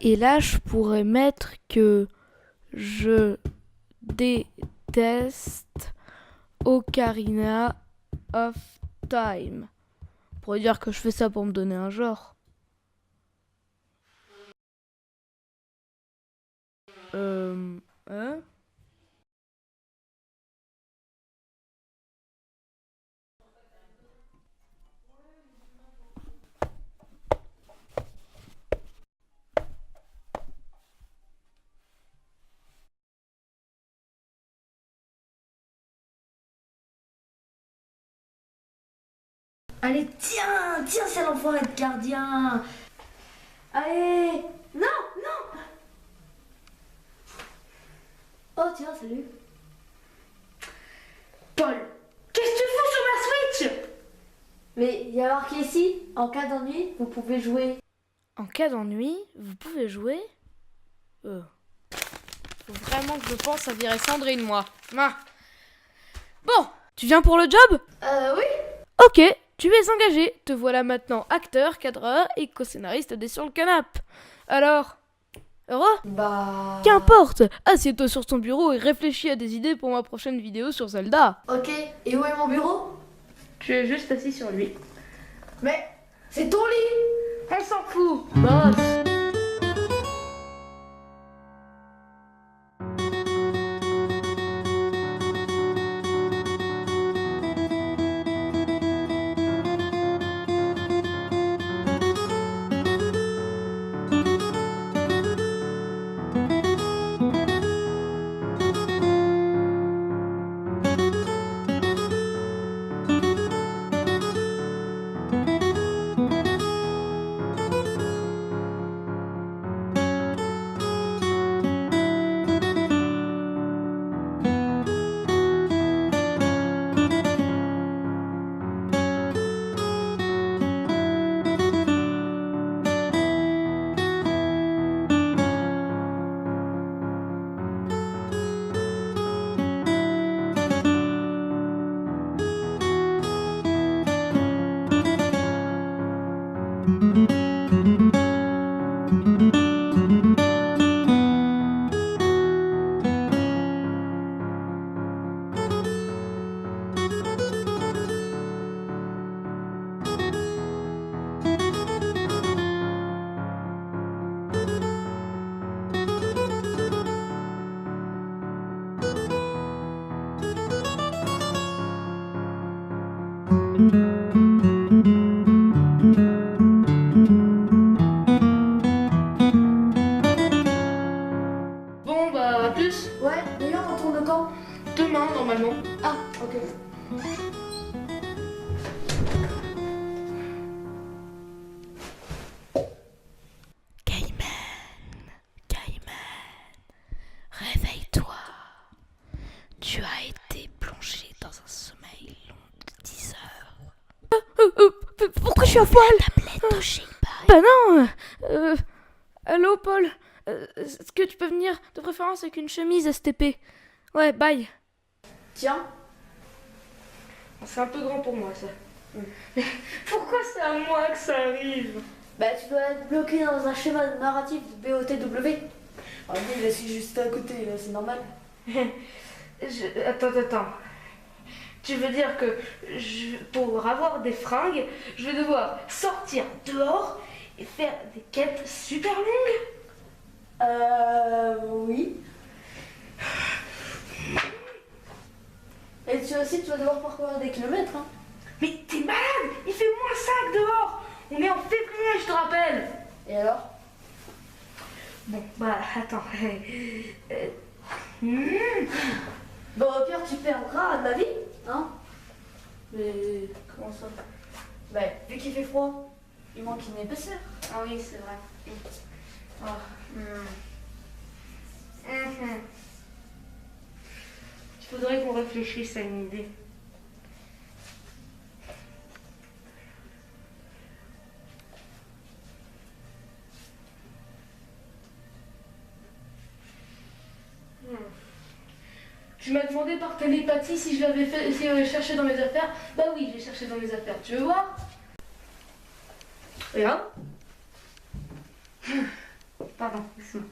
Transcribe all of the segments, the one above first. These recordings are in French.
Et là, je pourrais mettre que je déteste Ocarina of Time. On pourrait dire que je fais ça pour me donner un genre. Hein? Allez, tiens, tiens, c'est l'enfoiré de gardien. Allez, non, non. Oh, tiens, salut. Paul, qu'est-ce que tu fous sur ma Switch? Mais il y a marqué ici, en cas d'ennui, vous pouvez jouer. En cas d'ennui, vous pouvez jouer. Faut vraiment que je pense à virer Sandrine, moi. Bon, tu viens pour le job? Oui. Ok, tu es engagé. Te voilà maintenant acteur, cadreur et co-scénariste des Sur le Canapé. Alors, heureux? Bah... Qu'importe. Assieds-toi sur ton bureau et réfléchis à des idées pour ma prochaine vidéo sur Zelda. Ok, et où est mon bureau? Tu es juste assis sur lui. Mais, c'est ton lit. On s'en fout, boss. Bon, bah, à plus. Ouais, d'ailleurs, on tourne quand? Demain, normalement. Ah, ok. Cayman, réveille-toi. Tu as été plongé dans un sommeil long de 10 heures. Pourquoi je suis à poil? Tablette Toshiba. Bah non. Allô, Paul. Est-ce que tu peux venir de préférence avec une chemise STP? Ouais, bye. Tiens. C'est un peu grand pour moi, ça. Mais pourquoi c'est à moi que ça arrive? Bah, tu dois être bloqué dans un schéma narratif de BOTW. Ah oui, là, c'est juste à côté, là, c'est normal. Attends. Tu veux dire que pour avoir des fringues, je vais devoir sortir dehors et faire des quêtes super longues? Oui. Et tu aussi, tu vas devoir parcourir des kilomètres, hein. Mais t'es malade! Il fait -5 dehors! On est en février, je te rappelle! Et alors? Bon, bah, attends. Bon, au pire, tu perdras de la vie, hein. Mais comment ça? Bah, vu qu'il fait froid, il manque une épaisseur. Ah oui, c'est vrai. Ah, Il faudrait qu'on réfléchisse à une idée. Tu m'as demandé par télépathie si je l'avais fait, si j'avais cherché dans mes affaires. Bah oui, j'ai cherché dans mes affaires. Tu veux voir? Regarde. Pardon. pardon. Excuse-moi.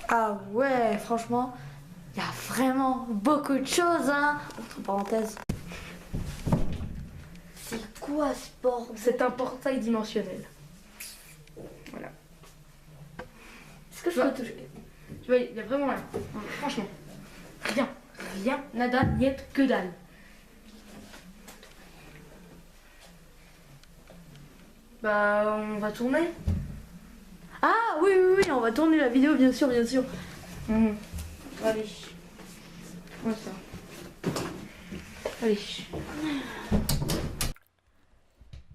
Ah ouais, franchement, il y a vraiment beaucoup de choses, hein. Entre parenthèses. C'est quoi ce bordel? C'est un portail dimensionnel. Voilà. Est-ce que je peux toucher? Tu vois, il y a vraiment rien. Franchement. Rien. Rien. Nada, niet, que dalle. Bah, on va tourner. Ah oui, oui, oui, on va tourner la vidéo, bien sûr, bien sûr. Allez. Comme ça. Allez.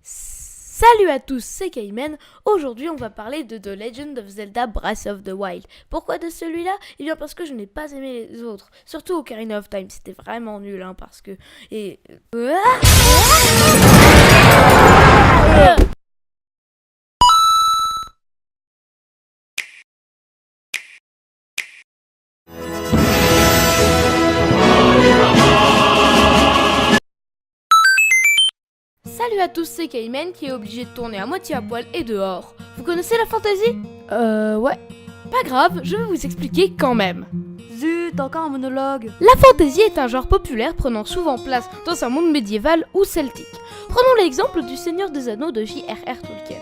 Salut à tous, c'est Cayman. Aujourd'hui, on va parler de The Legend of Zelda Breath of the Wild. Pourquoi de celui-là? Eh bien parce que je n'ai pas aimé les autres. Surtout Ocarina of Time, c'était vraiment nul, hein, parce que... Salut à tous, c'est Cayman qui est obligé de tourner à moitié à poil et dehors. Vous connaissez la fantasy? Ouais. Pas grave, je vais vous expliquer quand même. Zut, encore un monologue. La fantasy est un genre populaire prenant souvent place dans un monde médiéval ou celtique. Prenons l'exemple du Seigneur des Anneaux de J.R.R. Tolkien.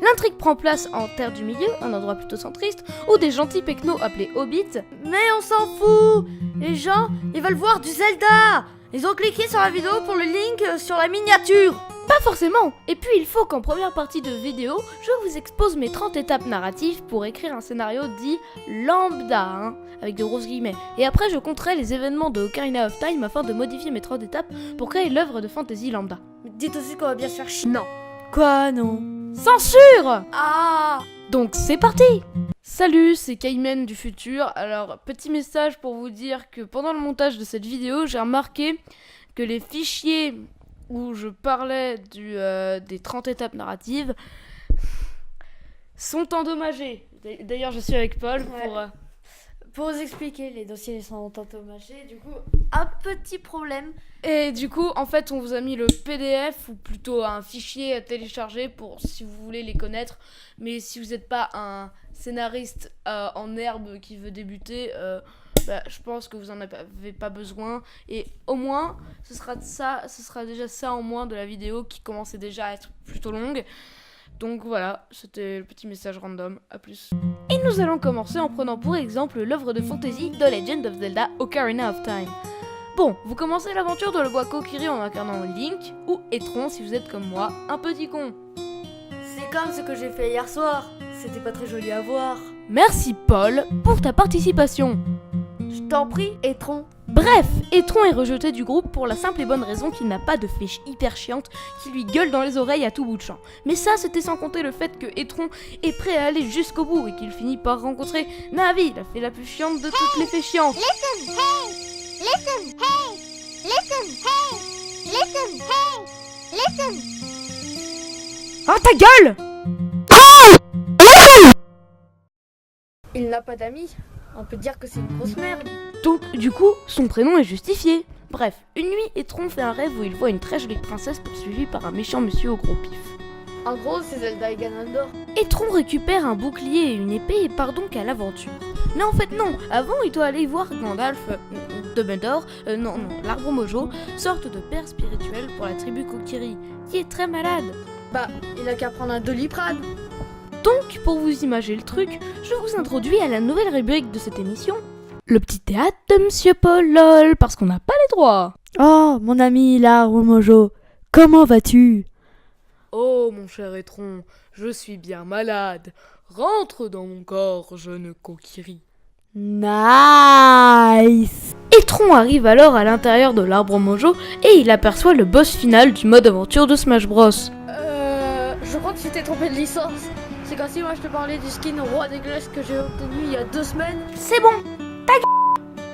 L'intrigue prend place en Terre du Milieu, un endroit plutôt centriste, où des gentils pecnos appelés hobbits. Mais on s'en fout. Les gens, ils veulent voir du Zelda. Ils ont cliqué sur la vidéo pour le link sur la miniature. Pas forcément. Et puis il faut qu'en première partie de vidéo, je vous expose mes 30 étapes narratives pour écrire un scénario dit lambda, hein, avec de grosses guillemets. Et après je compterai les événements de Ocarina of Time afin de modifier mes 30 étapes pour créer l'œuvre de fantasy lambda. Mais dites aussi qu'on va bien se faire chier. Non. Quoi, non? Censure! Ah. Donc c'est parti! Salut, c'est Cayman du futur. Alors, petit message pour vous dire que pendant le montage de cette vidéo, j'ai remarqué que les fichiers où je parlais des 30 étapes narratives sont endommagés. D'ailleurs, je suis avec Paul Pour vous expliquer, les dossiers sont endommagés, du coup, un petit problème. Et du coup, en fait, on vous a mis le PDF, ou plutôt un fichier à télécharger pour si vous voulez les connaître. Mais si vous n'êtes pas un scénariste en herbe qui veut débuter, je pense que vous n'en avez pas besoin. Et au moins, ce sera déjà ça en moins de la vidéo qui commençait déjà à être plutôt longue. Donc voilà, c'était le petit message random, à plus. Et nous allons commencer en prenant pour exemple l'œuvre de fantasy The Legend of Zelda Ocarina of Time. Bon, vous commencez l'aventure de le roi Kokiri en incarnant Link, ou Etron si vous êtes comme moi, un petit con. C'est comme ce que j'ai fait hier soir. C'était pas très joli à voir. Merci Paul pour ta participation. Je t'en prie, Etron. Bref, Etron est rejeté du groupe pour la simple et bonne raison qu'il n'a pas de flèche hyper chiante qui lui gueule dans les oreilles à tout bout de champ. Mais ça, c'était sans compter le fait que Etron est prêt à aller jusqu'au bout et qu'il finit par rencontrer Navi, la fée la plus chiante de toutes les fées chiantes. Listen, hey! Listen, hey! Listen, hey! Listen, hey! Listen! Ah ta gueule! Il n'a pas d'amis. On peut dire que c'est une grosse merde. Donc, du coup, son prénom est justifié. Bref, une nuit, Etron fait un rêve où il voit une très jolie princesse poursuivie par un méchant monsieur au gros pif. En gros, c'est Zelda et Ganondorf. Etron récupère un bouclier et une épée et part donc à l'aventure. Mais en fait non, avant il doit aller voir Gandalf, Dumbledore, l'arbre mojo, sorte de père spirituel pour la tribu Kokiri, qui est très malade. Bah, il a qu'à prendre un Doliprane. Donc, pour vous imaginer le truc, je vous introduis à la nouvelle rubrique de cette émission, le petit théâtre de Monsieur Paul LOL, parce qu'on n'a pas les droits. Oh, mon ami l'arbre mojo, comment vas-tu? Oh mon cher Etron, je suis bien malade. Rentre dans mon corps, jeune Kokiri. Nice. Etron arrive alors à l'intérieur de l'arbre mojo et il aperçoit le boss final du mode aventure de Smash Bros. Je crois que tu t'es trompé de licence. C'est comme si moi je te parlais du skin roi des glaces que j'ai obtenu il y a 2 semaines. C'est bon, ta gueule.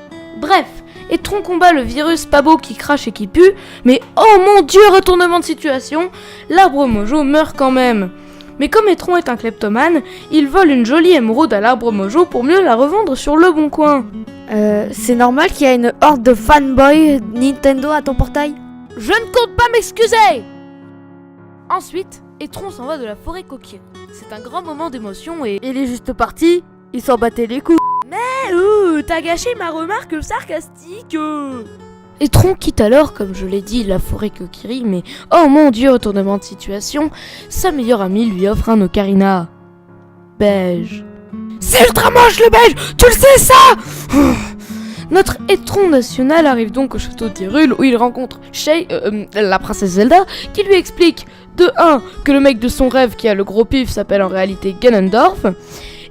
Bref, Etron combat le virus pas beau qui crache et qui pue, mais oh mon dieu, retournement de situation, l'arbre mojo meurt quand même. Mais comme Etron est un kleptomane, il vole une jolie émeraude à l'arbre mojo pour mieux la revendre sur le bon coin. C'est normal qu'il y ait une horde de fanboys Nintendo à ton portail? Je ne compte pas m'excuser. Ensuite, Etron s'en va de la forêt coquille. C'est un grand moment d'émotion et... Il est juste parti, il s'en battait les couilles. t'as gâché ma remarque sarcastique. Etron quitte alors, comme je l'ai dit, la forêt Kokiri, mais oh mon dieu, retournement de situation, sa meilleure amie lui offre un ocarina beige. C'est ultra moche le beige, tu le sais ça. Notre Etron national arrive donc au château d'Hyrule où il rencontre Shay, la princesse Zelda, qui lui explique de 1 que le mec de son rêve qui a le gros pif s'appelle en réalité Ganondorf,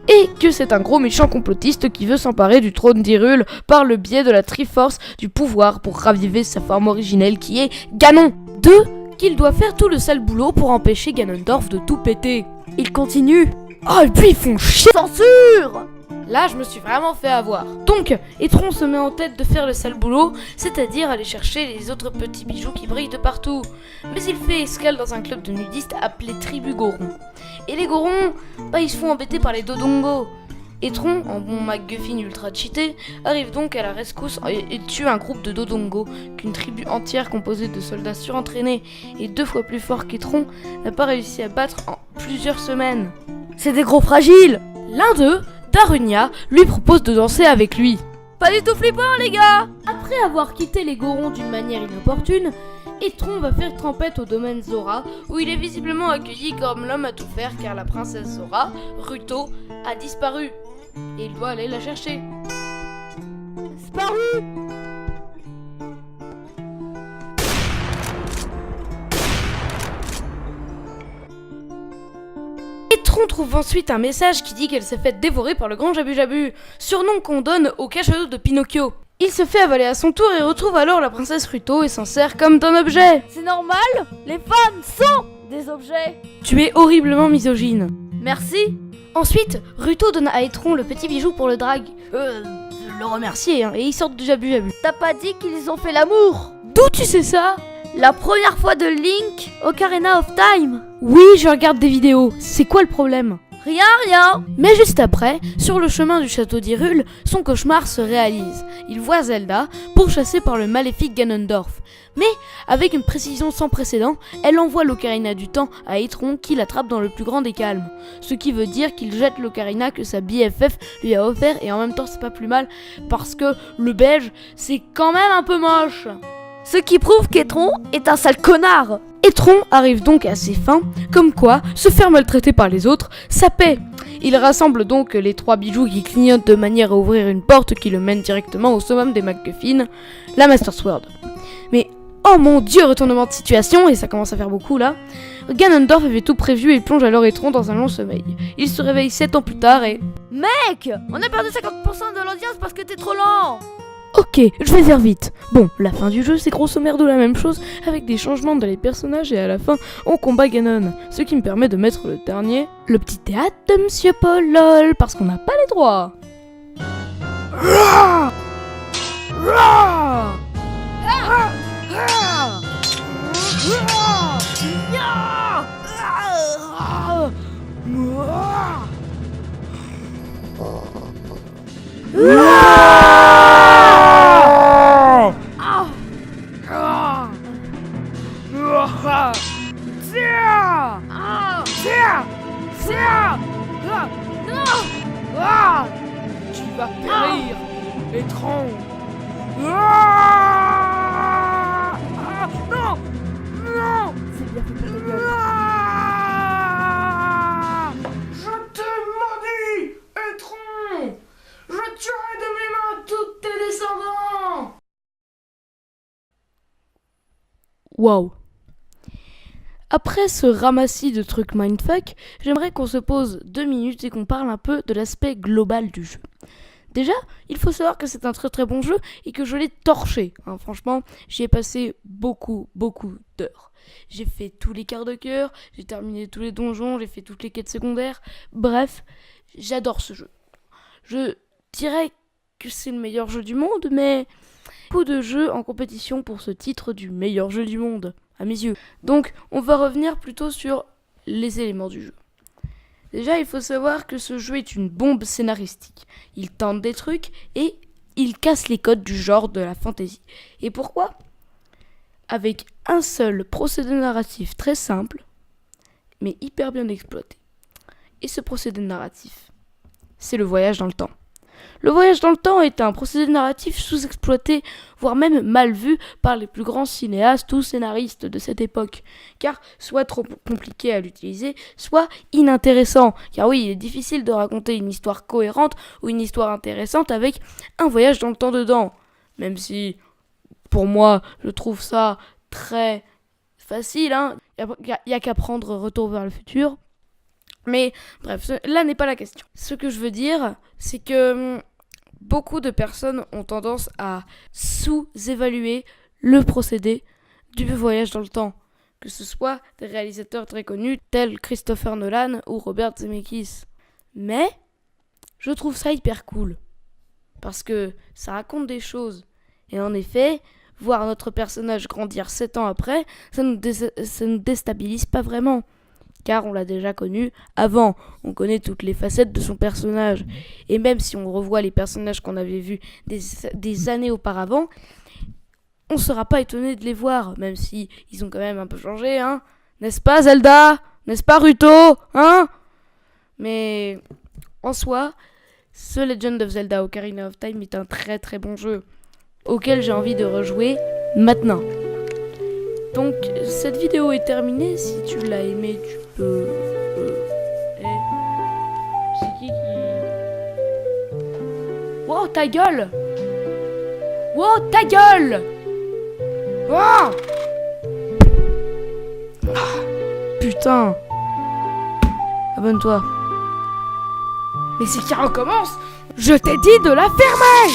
et que c'est un gros méchant complotiste qui veut s'emparer du trône d'Hyrule par le biais de la Triforce du pouvoir pour raviver sa forme originelle qui est Ganon. 2. Qu'il doit faire tout le sale boulot pour empêcher Ganondorf de tout péter. Il continue. Oh et puis ils font chier. Censure! Là je me suis vraiment fait avoir. Donc Etron se met en tête de faire le sale boulot, c'est-à-dire aller chercher les autres petits bijoux qui brillent de partout. Mais il fait escale dans un club de nudistes appelé Tribu Goron. Et les Gorons, ils se font embêter par les Dodongo. Etron, en bon MacGuffin ultra cheaté, arrive donc à la rescousse et tue un groupe de Dodongo qu'une tribu entière composée de soldats surentraînés et 2 fois plus forts qu'Etron n'a pas réussi à battre en plusieurs semaines. C'est des gros fragiles! L'un d'eux, Darunia, lui propose de danser avec lui. Pas du tout flippant les gars! Après avoir quitté les Gorons d'une manière inopportune, Etron va faire trempette au domaine Zora, où il est visiblement accueilli comme l'homme à tout faire car la princesse Zora, Ruto, a disparu. Et il doit aller la chercher. Disparu! Etron trouve ensuite un message qui dit qu'elle s'est faite dévorer par le grand Jabu Jabu, surnom qu'on donne au cachalot de Pinocchio. Il se fait avaler à son tour et retrouve alors la princesse Ruto et s'en sert comme d'un objet. C'est normal? Les femmes sont des objets! Tu es horriblement misogyne. Merci! Ensuite, Ruto donne à Etron le petit bijou pour le drague. Le remercier, et ils sortent du Jabu Jabu. T'as pas dit qu'ils ont fait l'amour? D'où tu sais ça? La première fois de Link, Ocarina of Time. Oui, je regarde des vidéos. C'est quoi le problème? Rien. Mais juste après, sur le chemin du château d'Hyrule, son cauchemar se réalise. Il voit Zelda, pourchassée par le maléfique Ganondorf. Mais, avec une précision sans précédent, elle envoie l'ocarina du temps à Etron qui l'attrape dans le plus grand des calmes. Ce qui veut dire qu'il jette l'ocarina que sa BFF lui a offert et en même temps c'est pas plus mal parce que le beige, c'est quand même un peu moche. Ce qui prouve qu'Etron est un sale connard. Etron arrive donc à ses fins, comme quoi se faire maltraiter par les autres, ça paie. Il rassemble donc les 3 bijoux qui clignotent de manière à ouvrir une porte qui le mène directement au summum des MacGuffin, la Master Sword. Mais oh mon dieu, retournement de situation, et ça commence à faire beaucoup là. Ganondorf avait tout prévu et plonge alors Etron dans un long sommeil. Il se réveille 7 ans plus tard et... Mec, on a perdu 50% de l'audience parce que t'es trop lent. Ok, je vais faire vite. Bon, la fin du jeu, c'est grosso merdo la même chose, avec des changements dans les personnages et à la fin, on combat Ganon. Ce qui me permet de mettre le dernier, le petit théâtre de Monsieur Paul LOL, parce qu'on n'a pas les droits. Tu vas périr, Etron. Non. C'est bien fait pour ta gueule. Je te maudis, Etron! Je tuerai de mes mains tous tes descendants! Waouh. Après ce ramassis de trucs mindfuck, j'aimerais qu'on se pose 2 minutes et qu'on parle un peu de l'aspect global du jeu. Déjà, il faut savoir que c'est un très très bon jeu et que je l'ai torché. Franchement, j'y ai passé beaucoup d'heures. J'ai fait tous les quarts de cœur, j'ai terminé tous les donjons, j'ai fait toutes les quêtes secondaires. Bref, j'adore ce jeu. Je dirais que c'est le meilleur jeu du monde, mais beaucoup de jeux en compétition pour ce titre du meilleur jeu du monde, à mes yeux. Donc, on va revenir plutôt sur les éléments du jeu. Déjà, il faut savoir que ce jeu est une bombe scénaristique. Il tente des trucs et il casse les codes du genre de la fantasy. Et pourquoi ? Avec un seul procédé narratif très simple, mais hyper bien exploité. Et ce procédé narratif, c'est le voyage dans le temps. Le voyage dans le temps est un procédé narratif sous-exploité, voire même mal vu par les plus grands cinéastes ou scénaristes de cette époque, car soit trop compliqué à l'utiliser, soit inintéressant. Car oui, il est difficile de raconter une histoire cohérente ou une histoire intéressante avec un voyage dans le temps dedans. Même si, pour moi, je trouve ça très facile, hein. Il n'y a qu'à prendre Retour vers le futur. Mais bref, là n'est pas la question. Ce que je veux dire, c'est que beaucoup de personnes ont tendance à sous-évaluer le procédé du voyage dans le temps. Que ce soit des réalisateurs très connus tels Christopher Nolan ou Robert Zemeckis. Mais je trouve ça hyper cool. Parce que ça raconte des choses. Et en effet, voir notre personnage grandir 7 ans après, ça nous déstabilise pas vraiment. Car on l'a déjà connu avant, on connaît toutes les facettes de son personnage. Et même si on revoit les personnages qu'on avait vus des années auparavant, on ne sera pas étonné de les voir, même si ils ont quand même un peu changé, hein. N'est-ce pas Zelda ? N'est-ce pas Ruto ? Hein ? Mais en soi, ce Legend of Zelda Ocarina of Time est un très très bon jeu, auquel j'ai envie de rejouer maintenant. Donc, cette vidéo est terminée. Si tu l'as aimé, tu peux... C'est qui Wow, ta gueule! Wow, ta gueule! Oh putain! Abonne-toi. Mais c'est qui recommence? Je t'ai dit de la fermer!